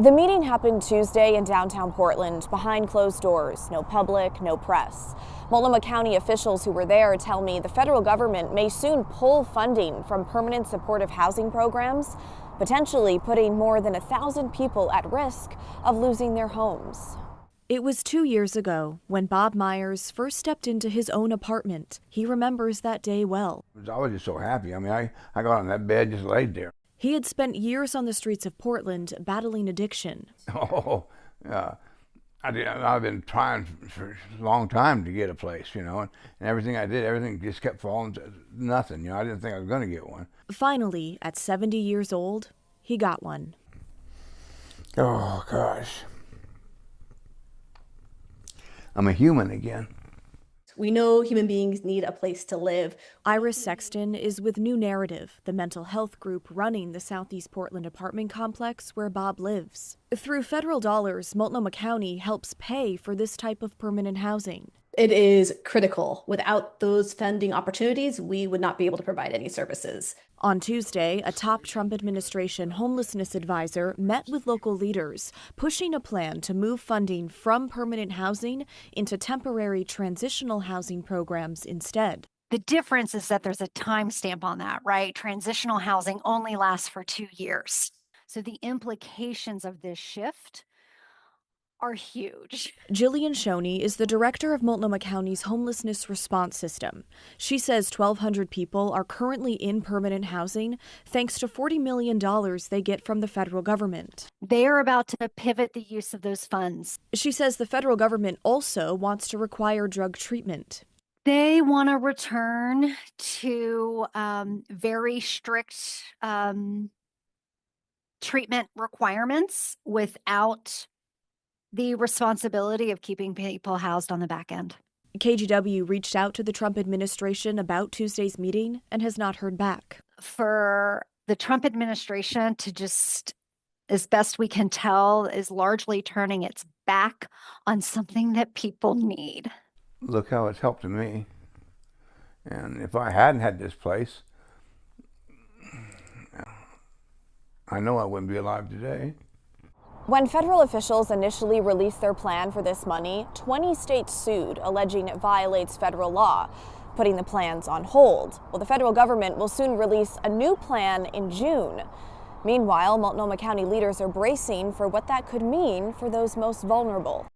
The meeting happened Tuesday in downtown Portland behind closed doors. No public, no press. Multnomah County officials who were there tell me the federal government may soon pull funding from permanent supportive housing programs, potentially putting more than 1,000 people at risk of losing their homes. It was 2 years ago when Bob Myers first stepped into his own apartment. He remembers that day well. I was just so happy. I got on that bed, just laid there. He had spent years on the streets of Portland battling addiction. I've been trying for a long time to get a place, and everything I did, everything just kept falling to nothing. I didn't think I was going to get one. Finally, at 70 years old, he got one. Oh, gosh. I'm a human again. We know human beings need a place to live. Iris Sexton is with New Narrative, the mental health group running the Southeast Portland apartment complex where Bob lives. Through federal dollars, Multnomah County helps pay for this type of permanent housing. It is critical. Without those funding opportunities, we would not be able to provide any services. On Tuesday, a top Trump administration homelessness advisor met with local leaders, pushing a plan to move funding from permanent housing into temporary transitional housing programs instead. The difference is that there's a timestamp on that, right? Transitional housing only lasts for 2 years. So the implications of this shift are huge. Jillian Shoney is the director of Multnomah County's homelessness response system. She says 1,200 people are currently in permanent housing thanks to $40 million they get from the federal government. They're about to pivot the use of those funds. She says the federal government also wants to require drug treatment. They want to return to very strict treatment requirements without the responsibility of keeping people housed on the back end. KGW reached out to the Trump administration about Tuesday's meeting and has not heard back. For the Trump administration to just, as best we can tell, is largely turning its back on something that people need. Look how it's helped me. And if I hadn't had this place, I know I wouldn't be alive today. When federal officials initially released their plan for this money, 20 states sued, alleging it violates federal law, putting the plans on hold. Well, the federal government will soon release a new plan in June. Meanwhile, Multnomah County leaders are bracing for what that could mean for those most vulnerable.